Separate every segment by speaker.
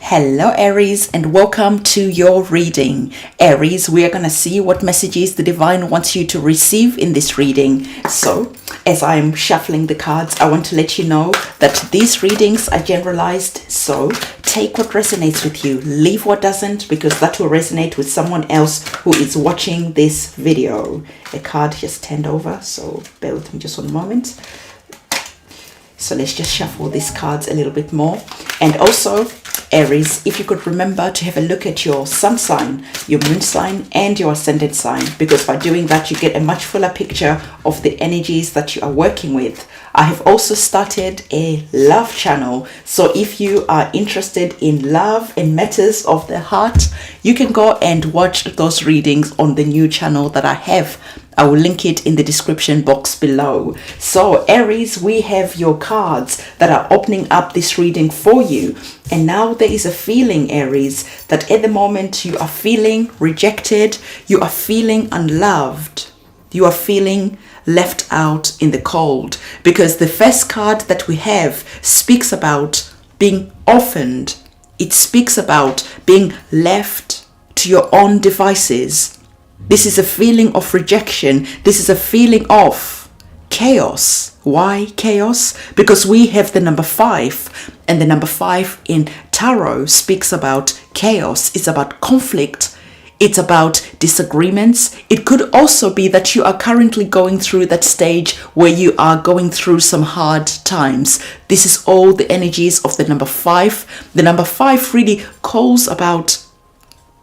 Speaker 1: Hello Aries, and welcome to your reading. Aries, we are going to see what messages the divine wants you to receive in this reading. So as I'm shuffling the cards, I want to let you know that these readings are generalized, so take what resonates with you, leave what doesn't, because that will resonate with someone else who is watching this video. A card just turned over, so bear with me just one moment. So let's just shuffle these cards a little bit more. And also, Aries, if you could remember to have a look at your sun sign, your moon sign, and your ascendant sign, because by doing that, you get a much fuller picture of the energies that you are working with. I have also started a love channel. So if you are interested in love and matters of the heart, you can go and watch those readings on the new channel that I have. I will link it in the description box below. So Aries, we have your cards that are opening up this reading for you. And now there is a feeling, Aries, that at the moment you are feeling rejected, you are feeling unloved, you are feeling left out in the cold. Because the first card that we have speaks about being orphaned. It speaks about being left to your own devices. This is a feeling of rejection. This is a feeling of chaos. Why chaos? Because we have the number 5, and the number 5 in tarot speaks about chaos. It's about conflict. It's about disagreements. It could also be that you are currently going through that stage where you are going through some hard times. This is all the energies of the number 5. The number 5 really calls about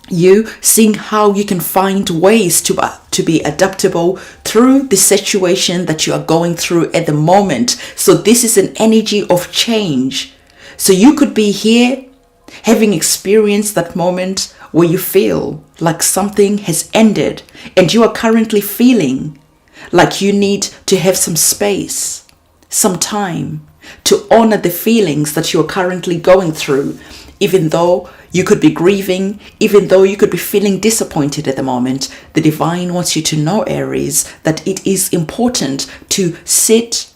Speaker 1: you seeing how you can find ways to be adaptable through the situation that you are going through at the moment. So this is an energy of change. So you could be here having experienced that moment where you feel like something has ended, and you are currently feeling like you need to have some space, some time to honor the feelings that you're currently going through. Even though you could be grieving, even though you could be feeling disappointed at the moment, the divine wants you to know, Aries, that it is important to sit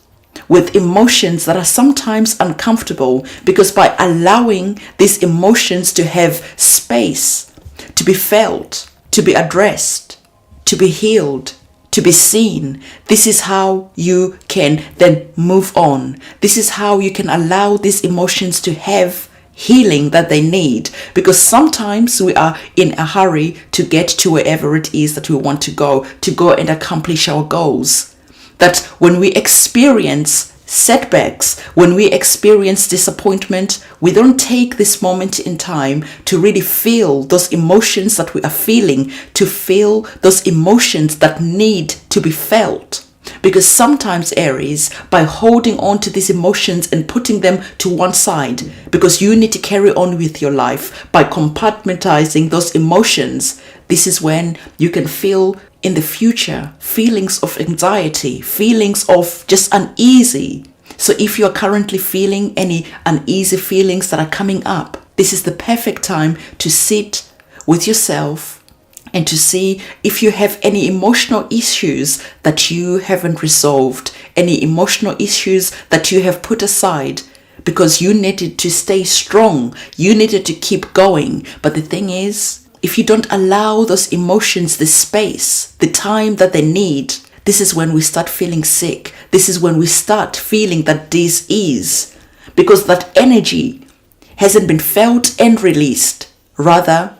Speaker 1: with emotions that are sometimes uncomfortable, because by allowing these emotions to have space, to be felt, to be addressed, to be healed, to be seen, this is how you can then move on. This is how you can allow these emotions to have healing that they need, because sometimes we are in a hurry to get to wherever it is that we want to go and accomplish our goals. That when we experience setbacks, when we experience disappointment, we don't take this moment in time to really feel those emotions that we are feeling, to feel those emotions that need to be felt. Because sometimes, Aries, by holding on to these emotions and putting them to one side, because you need to carry on with your life, by compartmentalizing those emotions, this is when you can feel in the future feelings of anxiety, feelings of just uneasy. So if you are currently feeling any uneasy feelings that are coming up, this is the perfect time to sit with yourself and to see if you have any emotional issues that you haven't resolved, any emotional issues that you have put aside because you needed to stay strong, you needed to keep going. But the thing is, if you don't allow those emotions the space, the time that they need, this is when we start feeling sick. This is when we start feeling that dis-ease, because that energy hasn't been felt and released. Rather,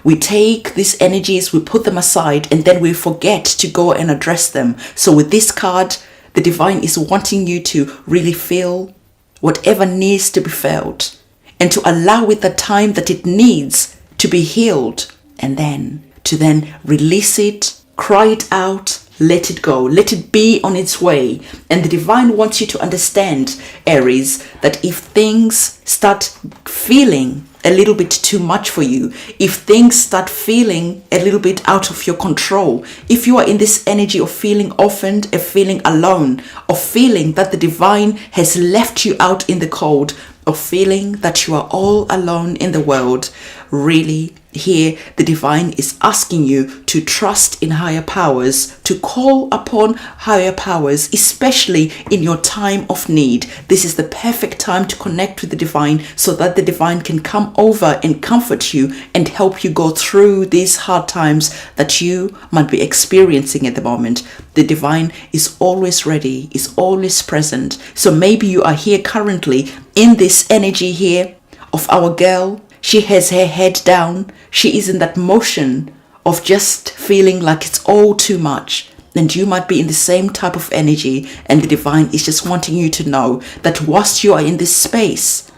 Speaker 1: we take these energies, we put them aside, and then we forget to go and address them. So with this card, the divine is wanting you to really feel whatever needs to be felt, and to allow it the time that it needs to be healed, and then to release it, cry it out, let it go, let it be on its way. And the divine wants you to understand, Aries, that if things start feeling a little bit too much for you, if things start feeling a little bit out of your control, if you are in this energy of feeling orphaned, of feeling alone, of feeling that the divine has left you out in the cold, of feeling that you are all alone in the world, really, here the divine is asking you to trust in higher powers, to call upon higher powers, especially in your time of need. This is the perfect time to connect with the divine so that the divine can come over and comfort you and help you go through these hard times that you might be experiencing at the moment. The divine is always ready, is always present. So maybe you are here currently in this energy here of our girl. She has her head down. She is in that motion of just feeling like it's all too much. And you might be in the same type of energy, and the divine is just wanting you to know that whilst you are in this space,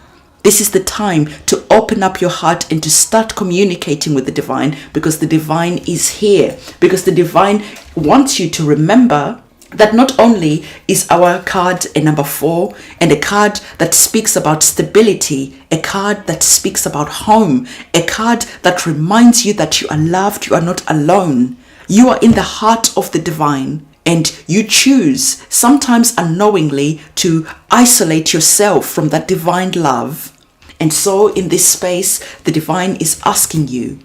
Speaker 1: this is the time to open up your heart and to start communicating with the divine, because the divine is here. Because the divine wants you to remember that not only is our card a number 4 and a card that speaks about stability, a card that speaks about home, a card that reminds you that you are loved, you are not alone. You are in the heart of the divine, and you choose, sometimes unknowingly, to isolate yourself from that divine love. And so in this space, the divine is asking you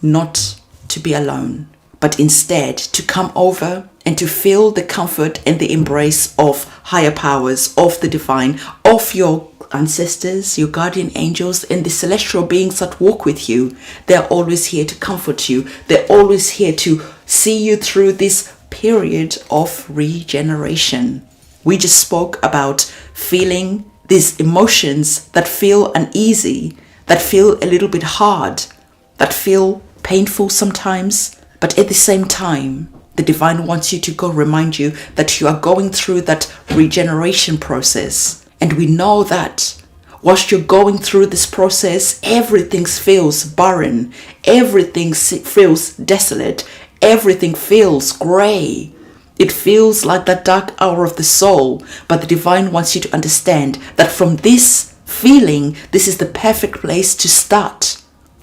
Speaker 1: not to be alone, but instead to come over and to feel the comfort and the embrace of higher powers, of the divine, of your ancestors, your guardian angels, and the celestial beings that walk with you. They're always here to comfort you. They're always here to see you through this period of regeneration. We just spoke about feeling these emotions that feel uneasy, that feel a little bit hard, that feel painful sometimes, but at the same time, the divine wants you to go remind you that you are going through that regeneration process. And we know that whilst you're going through this process, everything feels barren, everything feels desolate, everything feels grey. It feels like that dark hour of the soul. But the divine wants you to understand that from this feeling, this is the perfect place to start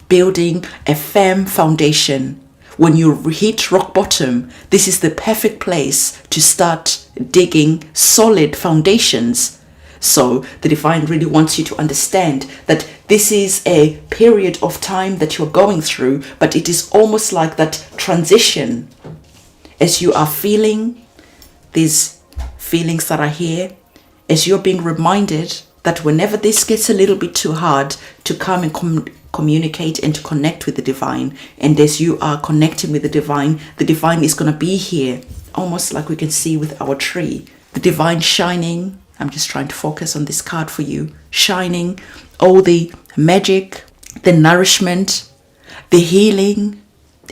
Speaker 1: building a firm foundation. When you hit rock bottom, this is the perfect place to start digging solid foundations. So the divine really wants you to understand that this is a period of time that you're going through, but it is almost like that transition. As you are feeling these feelings that are here, as you're being reminded that whenever this gets a little bit too hard, to come and communicate and to connect with the divine. And as you are connecting with the divine is going to be here, almost like we can see with our tree. The divine shining. I'm just trying to focus on this card for you. Shining all the magic, the nourishment, the healing,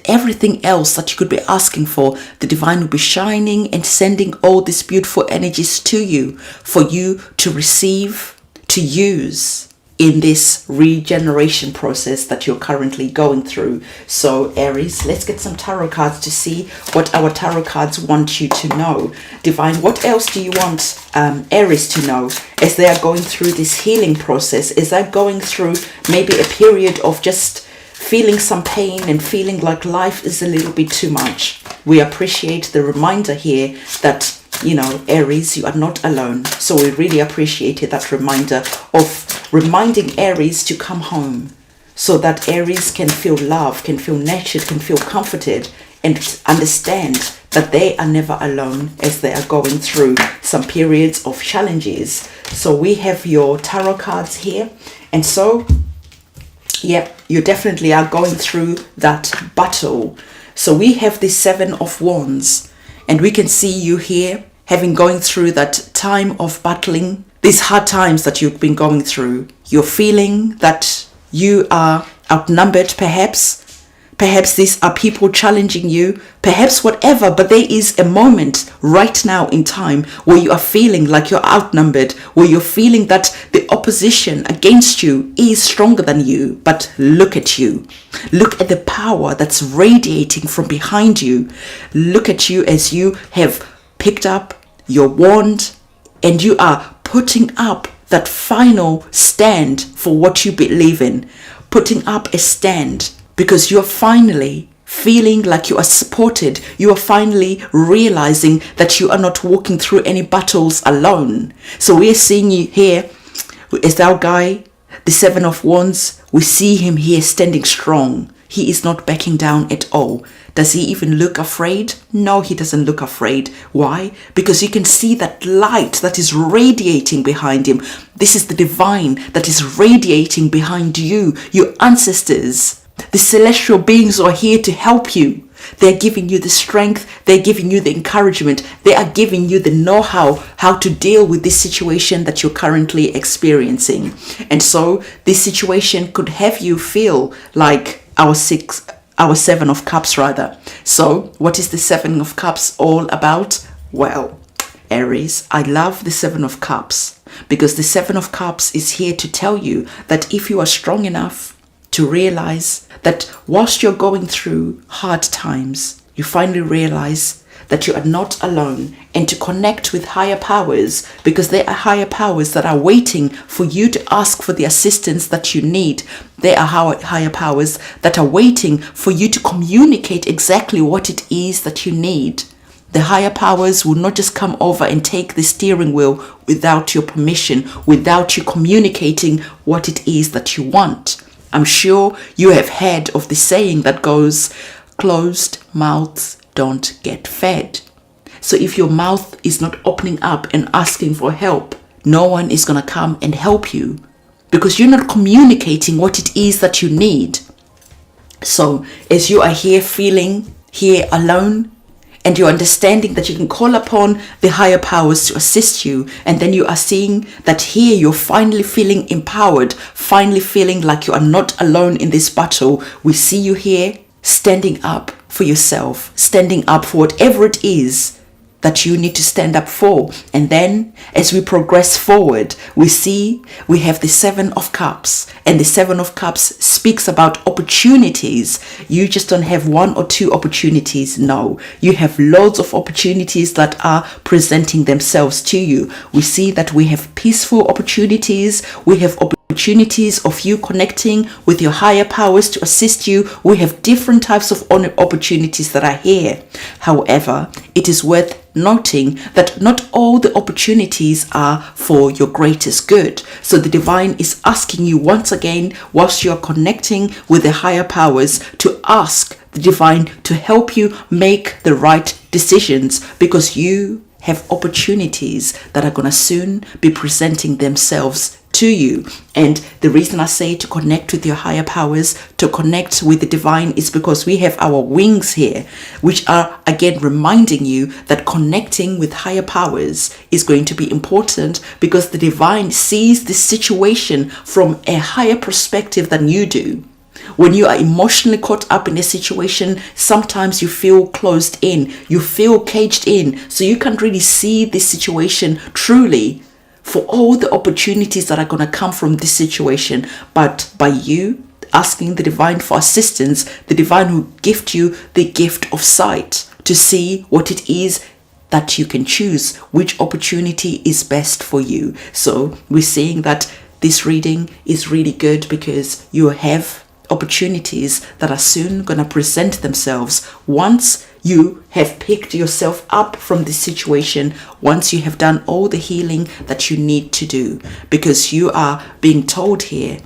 Speaker 1: everything else that you could be asking for. The divine will be shining and sending all these beautiful energies to you for you to receive, to use in this regeneration process that you're currently going through. So Aries, let's get some tarot cards to see what our tarot cards want you to know. Divine, what else do you want Aries to know as they are going through this healing process? Is that going through maybe a period of just feeling some pain and feeling like life is a little bit too much? We appreciate the reminder here that, you know, Aries, you are not alone. So we really appreciated that reminder of reminding Aries to come home, so that Aries can feel loved, can feel nurtured, can feel comforted, and understand that they are never alone as they are going through some periods of challenges. So we have your tarot cards here. And so, yeah, you definitely are going through that battle. So we have the 7 of Wands, and we can see you here having going through that time of battling, these hard times that you've been going through. You're feeling that you are outnumbered, perhaps these are people challenging you, perhaps whatever, but there is a moment right now in time where you are feeling like you're outnumbered, where you're feeling that the opposition against you is stronger than you. But look at you. Look at the power that's radiating from behind you. Look at you as you have picked up your wand and you are putting up that final stand for what you believe in, putting up a stand because you're finally feeling like you are supported. You are finally realizing that you are not walking through any battles alone. So we are seeing you here as our guy The Seven of Wands, we see him here standing strong. He is not backing down at all. Does he even look afraid? No, he doesn't look afraid. Why? Because you can see that light that is radiating behind him. This is the divine that is radiating behind you, your ancestors. The celestial beings are here to help you. They're giving you the strength. They're giving you the encouragement. They are giving you the know-how how to deal with this situation that you're currently experiencing. And so this situation could have you feel like our Seven of Cups rather. So what is the Seven of Cups all about? Well, Aries, I love the Seven of Cups because the Seven of Cups is here to tell you that if you are strong enough to realize that whilst you're going through hard times, you finally realize that you are not alone, and to connect with higher powers, because there are higher powers that are waiting for you to ask for the assistance that you need. There are higher powers that are waiting for you to communicate exactly what it is that you need. The higher powers will not just come over and take the steering wheel without your permission, without you communicating what it is that you want. I'm sure you have heard of the saying that goes, closed mouths don't get fed. So if your mouth is not opening up and asking for help, no one is going to come and help you because you're not communicating what it is that you need. So as you are here feeling here alone, and you're understanding that you can call upon the higher powers to assist you. And then you are seeing that here you're finally feeling empowered, finally feeling like you are not alone in this battle. We see you here standing up for yourself, standing up for whatever it is that you need to stand up for. And then as we progress forward, we see we have the Seven of Cups, and the Seven of Cups speaks about opportunities. You just don't have one or two opportunities. No, you have loads of opportunities that are presenting themselves to you. We see that we have peaceful opportunities. We have opportunities of you connecting with your higher powers to assist you. We have different types of opportunities that are here. However, it is worth noting that not all the opportunities are for your greatest good. So the divine is asking you once again, whilst you are connecting with the higher powers, to ask the divine to help you make the right decisions, because you have opportunities that are going to soon be presenting themselves to you. And the reason I say to connect with your higher powers, to connect with the divine, is because we have our wings here, which are again reminding you that connecting with higher powers is going to be important, because the divine sees this situation from a higher perspective than you do. When you are emotionally caught up in a situation, sometimes you feel closed in, you feel caged in, so you can't really see this situation truly for all the opportunities that are going to come from this situation. But by you asking the divine for assistance, the divine will gift you the gift of sight to see what it is that you can choose, which opportunity is best for you. So we're seeing that this reading is really good because you have opportunities that are soon going to present themselves once you have picked yourself up from this situation, once you have done all the healing that you need to do, because you are being told here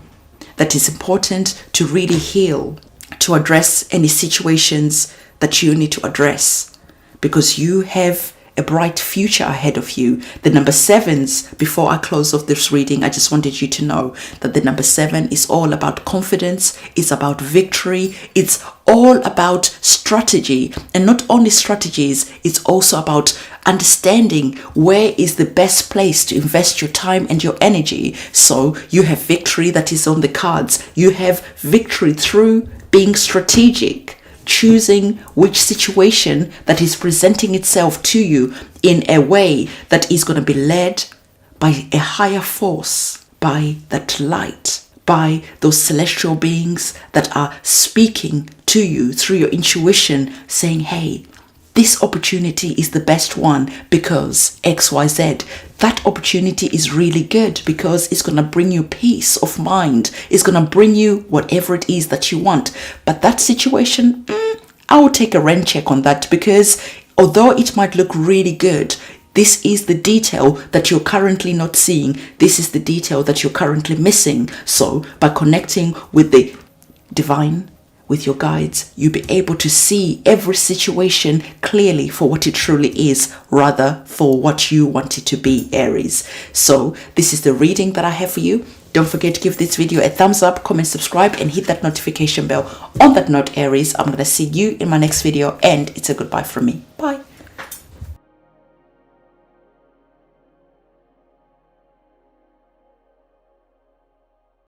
Speaker 1: that it's important to really heal, to address any situations that you need to address, because you have a bright future ahead of you. The number sevens, before I close off this reading, I just wanted you to know that the number 7 is all about confidence, it's about victory, it's all about strategy, and not only strategies, it's also about understanding where is the best place to invest your time and your energy. So you have victory that is on the cards. You have victory through being strategic, choosing which situation that is presenting itself to you in a way that is going to be led by a higher force, by that light, by those celestial beings that are speaking to you through your intuition, saying, hey, this opportunity is the best one because XYZ. That opportunity is really good because it's going to bring you peace of mind. It's going to bring you whatever it is that you want. But that situation, I will take a rain check on that, because although it might look really good, This is the detail that you're currently not seeing. This is the detail that you're currently missing. So by connecting with the divine, with your guides, you'll be able to see every situation clearly for what it truly is, rather for what you want it to be, Aries. So this is the reading that I have for you. Don't forget to give this video a thumbs up, comment, subscribe, and hit that notification bell. On that note, Aries, I'm going to see you in my next video, and it's a goodbye from me. Bye.